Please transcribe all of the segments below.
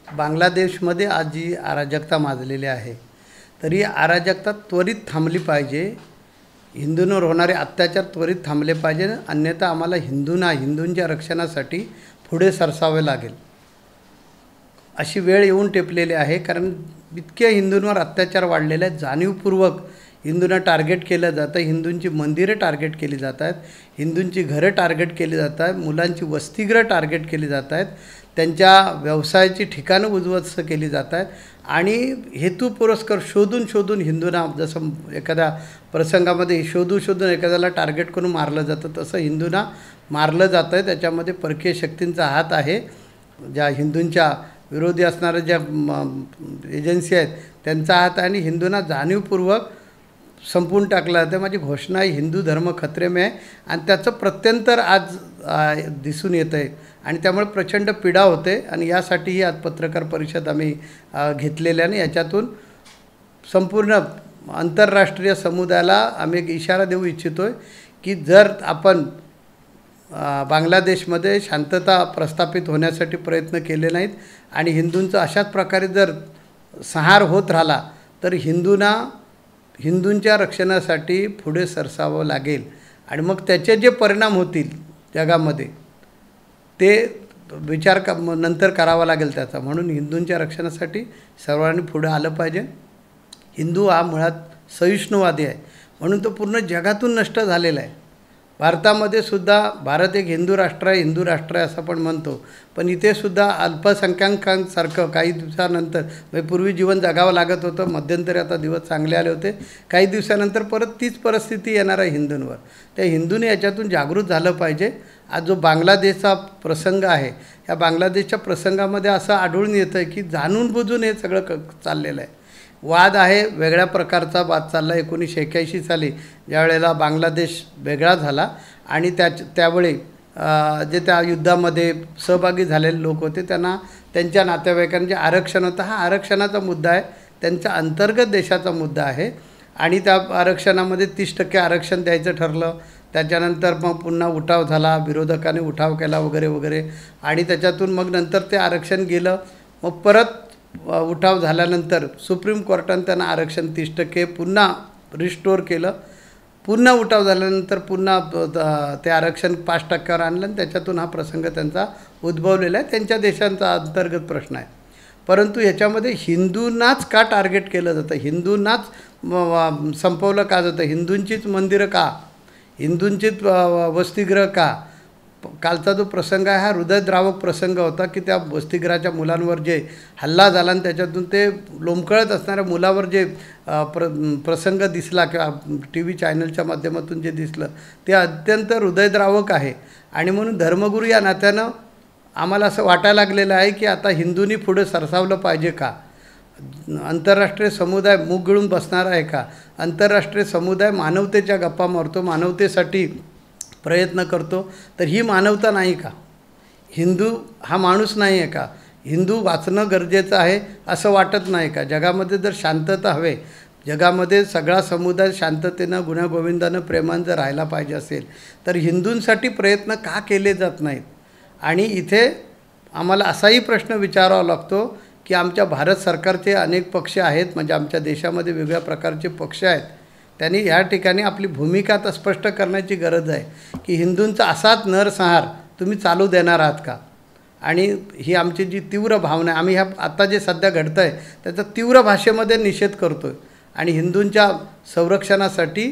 बांगलादेशमध्ये आज जी अराजकता माजलेली आहे, तर ही अराजकता त्वरित थांबली पाहिजे. हिंदूंवर होणारे अत्याचार त्वरित थांबले पाहिजे, अन्यथा आम्हाला हिंदूंच्या रक्षणासाठी पुढे सरसावे लागेल. अशी वेळ येऊन टेपलेली आहे, कारण इतके हिंदूंवर अत्याचार वाढलेले आहेत. जाणीवपूर्वक हिंदूंना टार्गेट केलं जातं, हिंदूंची मंदिरे टार्गेट केली जात आहेत, हिंदूंची घरं टार्गेट केली जात आहेत, मुलांची वसतिगृह टार्गेट केली जात आहेत, त्यांच्या व्यवसायाची ठिकाणं उद्ध्वस्त केली जात आहेत. आणि हेतू पुरस्कार शोधून हिंदूंना, जसं एखाद्या प्रसंगामध्ये शोधून एखाद्याला टार्गेट करून मारलं जातं, तसं हिंदूंना मारलं जातं आहे. त्याच्यामध्ये परकीय शक्तींचा हात आहे. ज्या हिंदूंच्या विरोधी असणाऱ्या ज्या एजन्सी आहेत त्यांचा हात आहे, आणि हिंदूंना जाणीवपूर्वक संपून टाकलं जातं. माझी घोषणा आहे, हिंदू धर्म खतरे में आहे, आणि त्याचं प्रत्यंतर आज दिसून येतं आहे, आणि त्यामुळे प्रचंड पीडा होते. आणि यासाठी ही आज पत्रकार परिषद आम्ही घेतलेली आहे. आणि याच्यातून संपूर्ण आंतरराष्ट्रीय समुदायाला आम्ही एक इशारा देऊ इच्छितो आहे की जर आपण बांगलादेशमध्ये शांतता प्रस्थापित होण्यासाठी प्रयत्न केले नाहीत आणि हिंदूंचं अशाच प्रकारे जर संहार होत राहिला, तर हिंदूंच्या रक्षणासाठी पुढे सरसावं लागेल. आणि मग त्याचे जे परिणाम होतील जगामध्ये ते विचार नंतर करावा लागेल त्याचा. म्हणून हिंदूंच्या रक्षणासाठी सर्वांनी पुढे आलं पाहिजे. हिंदू हा मुळात सहिष्णुवादी आहे, म्हणून तो पूर्ण जगातून नष्ट झालेला आहे. भारतामध्ये सुद्धा भारत एक हिंदू राष्ट्र आहे असं आपण म्हणतो, पण इथे सुद्धा अल्पसंख्याकांसारखं काही दिवसानंतर, म्हणजे पूर्वी जीवन जगावं लागत होतं, मध्यंतरी आता दिवस चांगले आले होते, काही दिवसानंतर परत तीच परिस्थिती येणार आहे हिंदूंवर. त्या हिंदूंनी याच्यातून जागृत झालं पाहिजे. आज जो बांगलादेशचा प्रसंग आहे, या बांगलादेशच्या प्रसंगामध्ये असं आढळून येतं आहे की जाणून बुजून हे सगळं चाललेलं आहे. वाद आहे, वेगळ्या प्रकारचा वाद चालला. 1981 साली ज्यावेळेला बांगलादेश वेगळा झाला आणि त्यावेळी जे त्या युद्धामध्ये सहभागी झालेले लोक होते त्यांना त्यांच्या नातेवाईकांचे आरक्षण होतं. हा आरक्षणाचा मुद्दा आहे, त्यांच्या अंतर्गत देशाचा मुद्दा आहे. आणि त्या आरक्षणामध्ये 30% आरक्षण द्यायचं ठरलं. त्याच्यानंतर मग पुन्हा उठाव झाला, विरोधकांनी उठाव केला वगैरे वगैरे, आणि त्याच्यातून मग नंतर ते आरक्षण गेलं. मग परत उठाव झाल्यानंतर सुप्रीम कोर्टाने त्यांना आरक्षण 30% पुन्हा रिस्टोर केलं. पुन्हा उठाव झाल्यानंतर पुन्हा ते आरक्षण 5%वर आणलं, आणि त्याच्यातून हा प्रसंग त्यांचा उद्भवलेला आहे. त्यांच्या देशांचा अंतर्गत प्रश्न आहे. परंतु ह्याच्यामध्ये हिंदूंनाच का टार्गेट केलं जातं, हिंदूंनाच संपवलं का जातं, हिंदूंचीच मंदिरं का, हिंदूंचीच वसतिगृह का. कालचा जो प्रसंग आहे हा हृदयद्रावक प्रसंग होता की त्या वसतिगृहाच्या मुलांवर जे हल्ला झाला आणि त्याच्यातून ते लोंबकळत असणाऱ्या मुलावर जे प्रसंग दिसला किंवा TV चॅनलच्या माध्यमातून जे दिसलं ते अत्यंत हृदयद्रावक आहे. आणि म्हणून धर्मगुरू या नात्यानं आम्हाला असं वाटायला लागलेलं आहे की आता हिंदूंनी पुढे सरसावलं पाहिजे का, आंतरराष्ट्रीय समुदाय मूग गिळून बसणार आहे का, आंतरराष्ट्रीय समुदाय मानवतेच्या गप्पा मारतो, मानवतेसाठी प्रयत्न करतो, तर ही मानवता नाही का, हिंदू हा माणूस नाही आहे का, हिंदू वाचणं गरजेचं आहे असं वाटत नाही का. जगामध्ये जर शांतता हवे, जगामध्ये सगळा समुदाय शांततेनं गुण्यागोविंदानं प्रेमानं जर राहायला पाहिजे असेल, तर हिंदूंसाठी प्रयत्न का केले जात नाहीत. आणि इथे आम्हाला असाही प्रश्न विचारावा लागतो की आमच्या भारत सरकारचे अनेक पक्ष आहेत, म्हणजे आमच्या देशामध्ये वेगवेगळ्या प्रकारचे पक्ष आहेत, त्यांनी ह्या ठिकाणी आपली भूमिका आता स्पष्ट करण्याची गरज आहे की हिंदूंचा असाच नरसंहार तुम्ही चालू देणार आहात का. आणि ही आमची जी तीव्र भावना आहे, आम्ही ह्या आता जे सध्या घडतं आहे त्याचा तीव्र भाषेमध्ये निषेध करतो आहे. आणि हिंदूंच्या संरक्षणासाठी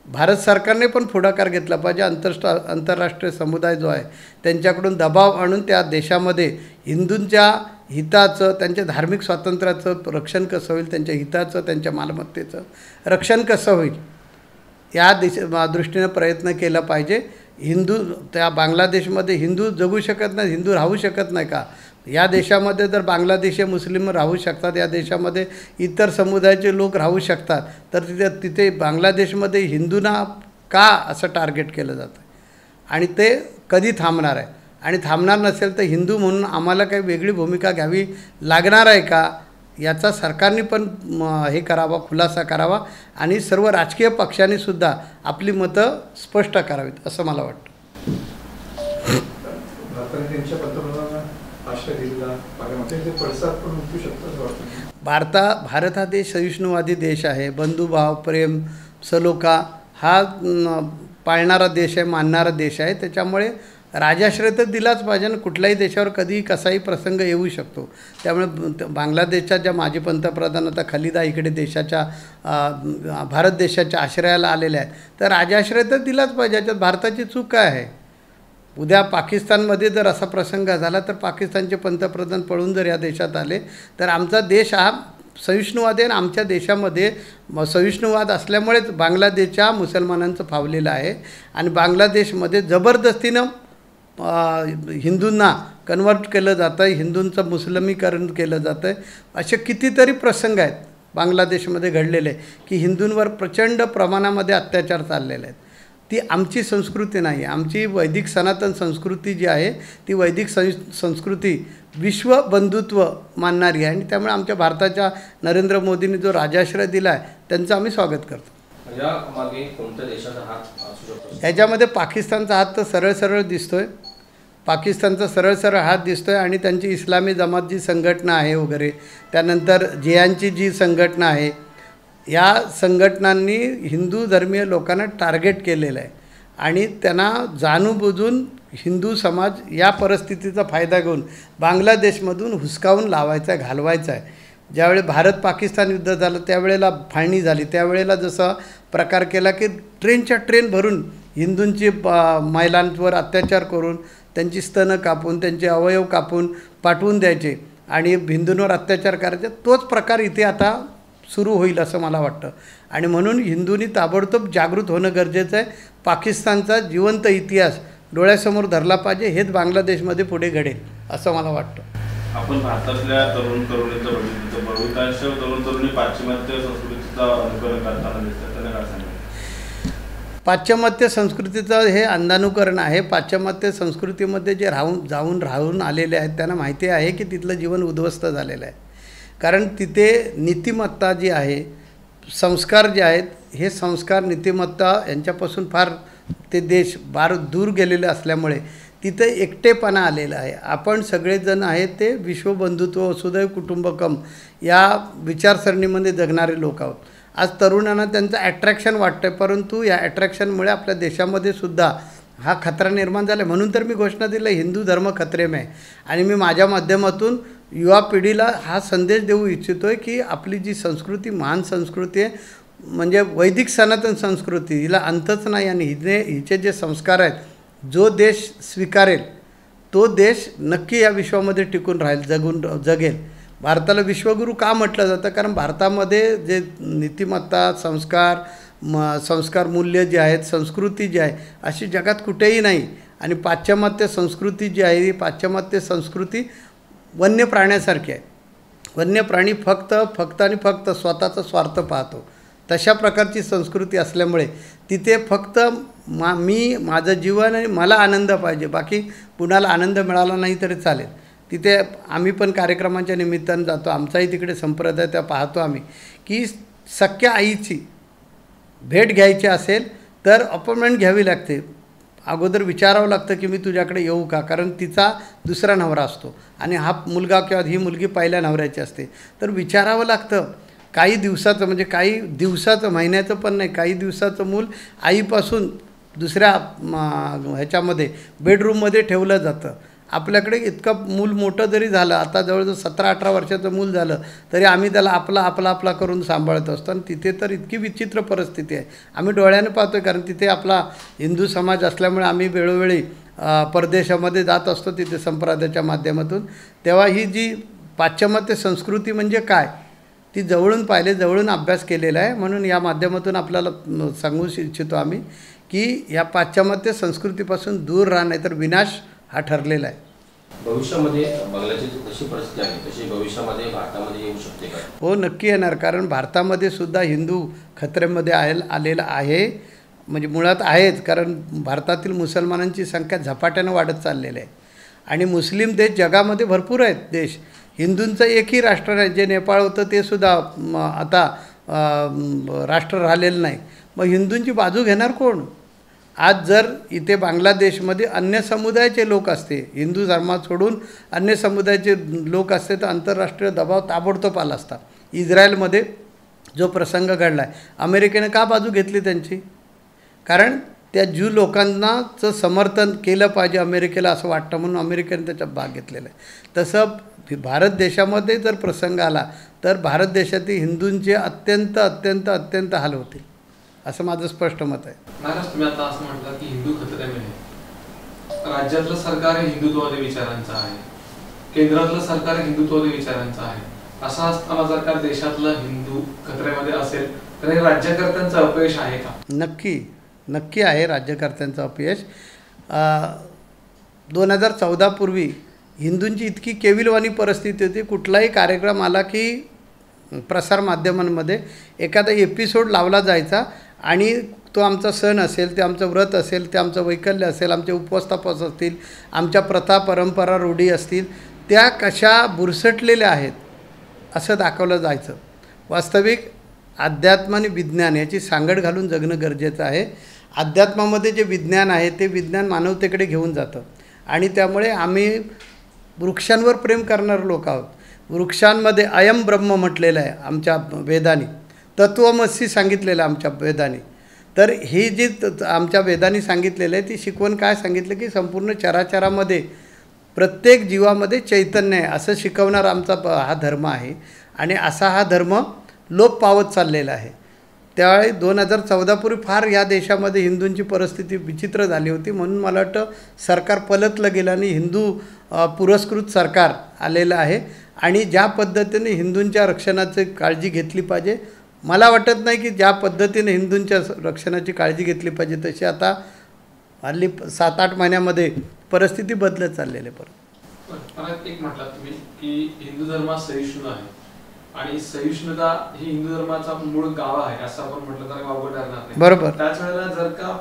भारत सरकारने पण पुढाकार घेतला पाहिजे. आंतरराष्ट्रीय समुदाय जो आहे त्यांच्याकडून दबाव आणून त्या देशामध्ये हिंदूंच्या हिताचं, त्यांच्या धार्मिक स्वातंत्र्याचं रक्षण कसं होईल, त्यांच्या हिताचं, त्यांच्या मालमत्तेचं रक्षण कसं होईल, या दृष्टीनं प्रयत्न केला पाहिजे. हिंदू त्या बांगलादेशमध्ये हिंदू जगू शकत नाही, हिंदू राहू शकत नाही का. या देशामध्ये जर बांगलादेशी मुस्लिम राहू शकतात, या देशामध्ये इतर समुदायाचे लोक राहू शकतात, तर तिथे बांगलादेशमध्ये हिंदूंना का असं टार्गेट केलं जातं. आणि ते कधी थांबणार आहे, आणि थांबणार नसेल तर हिंदू म्हणून आम्हाला काही वेगळी भूमिका घ्यावी लागणार आहे का, याचा सरकारने पण हे करावा, खुलासा करावा. आणि सर्व राजकीय पक्षांनीसुद्धा आपली मतं स्पष्ट करावीत असं मला वाटतं. शरीराला भागामध्ये ते पडसाद पण उठू शकतात असं वाटतं. भारत हा देश सहिष्णुवादी देश आहे. बंधुभाव, प्रेम, सलोखा हा पाळणारा देश आहे, मानणारा देश आहे. त्याच्यामुळे राजाश्रय तर दिलाच पाहिजे ना. कुठल्याही देशावर कधीही कसाही प्रसंग येऊ शकतो. त्यामुळे बांगलादेशच्या ज्या माजी पंतप्रधान आता खलिदा इकडे देशाच्या भारत देशाच्या आश्रयाला आलेल्या आहेत, तर राजाश्रय तर दिलाच पाहिजे. याच्यात भारताची चूक काय आहे? उद्या पाकिस्तानमध्ये जर असा प्रसंग झाला तर पाकिस्तानचे पंतप्रधान पळून जर या देशात आले तर आमचा देश हा सहिष्णुवाद आहे आणि आमच्या देशामध्ये सहिष्णुवाद असल्यामुळेच बांगलादेशच्या मुसलमानांचं फावलेलं आहे. आणि बांगलादेशमध्ये जबरदस्तीनं हिंदूंना कन्वर्ट केलं जातं आहे, हिंदूंचं मुस्लिमीकरण केलं जातं आहे. असे कितीतरी प्रसंग आहेत बांगलादेशमध्ये घडलेले की हिंदूंवर प्रचंड प्रमाणामध्ये अत्याचार चाललेले आहेत. ती आमची संस्कृती नाही. आमची वैदिक सनातन संस्कृती जी आहे ती वैदिक संस्कृती विश्वबंधुत्व मानणारी आहे. आणि त्यामुळे आमच्या भारताच्या नरेंद्र मोदींनी जो राजाश्रय दिला आहे त्यांचं आम्ही स्वागत करतो. यामागे कोणत्या देशाचा हात असू शकतो? याच्यामध्ये पाकिस्तानचा हात तर सरळ सरळ दिसतोय. पाकिस्तानचा सरळ सरळ हात दिसतोय. आणि त्यांची इस्लामी जमात जी संघटना आहे वगैरे, त्यानंतर जियांची जी संघटना आहे, या संघटनांनी हिंदू धर्मीय लोकांना टार्गेट केलेलं आहे. आणि त्यांना जाणूनबुजून हिंदू समाज या परिस्थितीचा फायदा घेऊन बांगलादेशमधून हुसकावून लावायचा आहे, घालवायचा आहे. ज्यावेळी भारत पाकिस्तान युद्ध झालं त्यावेळेला फाळणी झाली, त्यावेळेला जसा प्रकार केला की ट्रेनच्या ट्रेन भरून हिंदूंची महिलांवर अत्याचार करून त्यांची स्तनं कापून त्यांचे अवयव कापून पाठवून द्यायचे आणि हिंदूंवर अत्याचार करायचे. तोच प्रकार इथे आता सुरू होईल असं मला वाटतं. आणि म्हणून हिंदूंनी ताबडतोब जागृत होणं गरजेचं आहे. पाकिस्तानचा जिवंत इतिहास डोळ्यासमोर धरला पाहिजे. हेच बांगलादेशमध्ये पुढे घडेल असं मला वाटतं. आपण भारतातल्या तरुण तरुणीचं बघितलं, बहुतांश तरुण तरुणी पाश्चिमात्य संस्कृतीचा अनुकरण करताना दिसतात. त्यांना काय सांगाल? पाश्चिमात्य संस्कृतीचं हे अंधानुकरण आहे. पाश्चिमात्य संस्कृतीमध्ये जे राहून आलेले आहेत त्यांना माहिती आहे की तिथलं जीवन उद्ध्वस्त झालेलं आहे. कारण तिथे नीतिमत्ता जी आहे, संस्कार जे आहेत, हे संस्कार नीतिमत्ता यांच्यापासून फार ते देश फार दूर गेलेले असल्यामुळे तिथे एकटेपणा आलेला आहे. आपण सगळेजण आहेत ते विश्वबंधुत्व वसुधैव कुटुंबकम या विचारसरणीमध्ये जगणारे लोक आहोत. आज तरुणांना त्यांचं ॲट्रॅक्शन वाटतं आहे, परंतु या ॲट्रॅक्शनमुळे आपल्या देशामध्ये सुद्धा हा खतरा निर्माण झाला. म्हणून तर मी घोषणा दिली हिंदू धर्म खतरे में. आणि मी माझ्या माध्यमातून युवा पिढीला हा संदेश देऊ इच्छितो आहे की आपली जी संस्कृती महान संस्कृती आहे, म्हणजे वैदिक सनातन संस्कृती, हिला अंतच नाही. आणि हिचे जे संस्कार आहेत, जो देश स्वीकारेल तो देश नक्की या विश्वामध्ये टिकून राहील, जगेल. भारताला विश्वगुरू का म्हटलं जातं? कारण भारतामध्ये जे नीतिमत्ता, संस्कार मूल्य जे आहेत, संस्कृती जी आहे, अशी जगात कुठेही नाही. आणि पाश्चिमात्य संस्कृती जी आहे, ही पाश्चिमात्य संस्कृती वन्य प्राण्यासारखी आहे. वन्य प्राणी फक्त आणि फक्त स्वतःचा स्वार्थ पाहतो. तशा प्रकारची संस्कृती असल्यामुळे तिथे फक्त माझं जीवन आणि मला आनंद पाहिजे, बाकी कुणाला आनंद मिळाला नाही तरी चालेल. तिथे आम्ही पण कार्यक्रमांच्या निमित्तानं जातो, आमचाही तिकडे संप्रदाय त्या पाहतो आम्ही की सख्या आईची भेट घ्यायची असेल तर अपॉइंटमेंट घ्यावी लागते. अगोदर विचारावं लागतं की मी तुझ्याकडे येऊ का, कारण तिचा दुसरा नवरा असतो आणि हा मुलगा किंवा ही मुलगी पहिल्या नवऱ्याची असते. तर विचारावं लागतं. काही दिवसाचं, म्हणजे काही दिवसाचं, महिन्याचं पण नाही, काही दिवसाचं मूल आईपासून दुसऱ्या ह्याच्यामध्ये बेडरूममध्ये ठेवलं जातं. आपल्याकडे इतकं मूल मोठं जरी झालं, आता जवळजवळ 17-18 वर्षाचं मूल झालं तरी आम्ही त्याला आपला करून सांभाळत असतो. आणि तिथे तर इतकी विचित्र परिस्थिती आहे, आम्ही डोळ्याने पाहतो आहे. कारण तिथे आपला हिंदू समाज असल्यामुळे आम्ही वेळोवेळी परदेशामध्ये जात असतो तिथे संप्रदायाच्या माध्यमातून. तेव्हा ही जी पाश्चिमात्य संस्कृती म्हणजे काय ती जवळून पाहिले, जवळून अभ्यास केलेला आहे. म्हणून या माध्यमातून आपल्याला सांगू इच्छितो आम्ही की या पाश्चिमात्य संस्कृतीपासून दूर राहणे तर विनाश हा ठरलेला आहे. भविष्यामध्ये बांगलादेशाची जशी परिस्थिती आहे तशी भविष्यामध्ये भारतामध्ये येऊ शकते का? हो, नक्की येणार. कारण भारतामध्ये सुद्धा हिंदू खतऱ्यामध्ये आलेला आहे, म्हणजे मुळात आहेच. कारण भारतातील मुसलमानांची संख्या झपाट्यानं वाढत चाललेली आहे. आणि मुस्लिम देश जगामध्ये भरपूर आहेत देश. हिंदूंचं एकही राष्ट्र नाही, जे नेपाळ होतं ते सुद्धा आता राष्ट्र राहिलेलं नाही. मग हिंदूंची बाजू घेणार कोण? आज जर इथे बांगलादेशमध्ये अन्य समुदायाचे लोक असते, हिंदू धर्मात सोडून अन्य समुदायाचे लोक असते, तर आंतरराष्ट्रीय दबाव ताबडतोब आला असता. इस्रायलमध्ये जो प्रसंग घडला आहे, अमेरिकेनं का बाजू घेतली त्यांची? कारण त्या ज्यू लोकांनाचं समर्थन केलं पाहिजे अमेरिकेला असं वाटतं, म्हणून अमेरिकेने त्याच्यात भाग घेतलेला आहे. तसं भारत देशामध्ये जर प्रसंग आला तर भारत देशातील हिंदूंचे अत्यंत अत्यंत अत्यंत हाल होतील, असं माझं स्पष्ट मत आहे. महाराज, तुम्ही आता असं म्हटलं की हिंदू खतऱ्यामध्ये, राज्यातलं सरकार हे हिंदुत्ववादी विचारांचं आहे, केंद्रातलं सरकार हे हिंदुत्ववादी विचारांचं आहे. असं असताना जर का देशातलं हिंदू खतऱ्यामध्ये असेल तर हे राज्यकर्त्यांचं अपयश आहे का? नक्की आहे राज्यकर्त्यांचं अपयश. 2014 पूर्वी हिंदूंची इतकी केविलवाणी परिस्थिती होती, कुठलाही कार्यक्रम आला की प्रसारमाध्यमांमध्ये एखादा एपिसोड लावला जायचा आणि तो आमचा सण असेल, ते आमचं व्रत असेल, ते आमचं वैकल्य असेल, आमचे उपवास तापास असतील, आमच्या प्रथा परंपरा रूढी असतील, त्या कशा बुरसटलेल्या आहेत असं दाखवलं जायचं. वास्तविक अध्यात्म आणि विज्ञान याची सांगड घालून जगणं गरजेचं आहे. अध्यात्मामध्ये जे विज्ञान आहे ते विज्ञान मानवतेकडे घेऊन जातं आणि त्यामुळे आम्ही वृक्षांवर प्रेम करणारे लोक आहोत. वृक्षांमध्ये अयम ब्रह्म म्हटलेलं आहे आमच्या वेदांनी, तत्वमसी सांगितलेलं आहे आमच्या वेदांनी. तर ही जी आमच्या वेदांनी सांगितलेलं आहे ती शिकवण काय सांगितलं की संपूर्ण चराचरामध्ये प्रत्येक जीवामध्ये चैतन्य आहे असं शिकवणारा आमचा हा धर्म आहे. आणि असा हा धर्म लोप पावत चाललेला आहे. त्यावेळी 2014 पूर्वी फार या देशामध्ये हिंदूंची परिस्थिती विचित्र झाली होती, म्हणून मला वाटतं सरकार पलटलं गेलं आणि हिंदू पुरस्कृत सरकार आलेलं आहे. आणि ज्या पद्धतीने हिंदूंच्या रक्षणाची काळजी घेतली पाहिजे, मला वाटत नाही की ज्या पद्धतीने हिंदूंच्या रक्षणाची काळजी घेतली पाहिजे तशी आता हल्ली 7-8 महिन्यामध्ये परिस्थिती बदलत चाललेली आहे. परत एक म्हटलं तुम्ही की हिंदू धर्म सहिष्णू आहे आणि सहिष्णुता ही हिंदू धर्माचा मूळ गाव आहे असं आपण म्हटलं तर वावगं ठरणार नाही. बरोबर. त्याच वेळेला जर का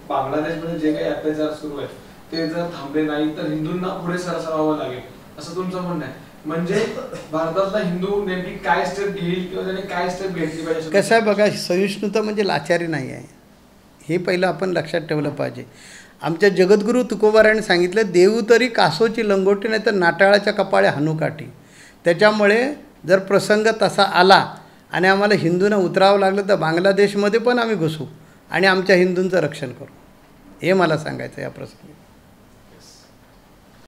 बांगलादेशमध्ये जे काही अत्याचार सुरू आहेत ते जर थांबले नाही तर हिंदूंना पुढे सरसावावं लागेल असं तुमचं म्हणणं आहे. म्हणजे भारतातला हिंदू नेमकी काय स्टेप घेईल किंवा त्याने काय स्टेप घेतली पाहिजे? कसं आहे बघा, सहिष्णुता म्हणजे लाचारी नाही आहे, हे पहिलं आपण लक्षात ठेवलं पाहिजे. आमच्या जगद्गुरू तुकोबारायने सांगितलं, देऊ तरी कासोची लंगोटी नाही तर नाटाळाच्या कपाळे हानुकाठी. त्याच्यामुळे जर प्रसंग तसा आला आणि आम्हाला हिंदूंना उतरावं लागलं तर बांगलादेशमध्ये पण आम्ही घुसू आणि आमच्या हिंदूंचं रक्षण करू, हे मला सांगायचं या प्रसंगी.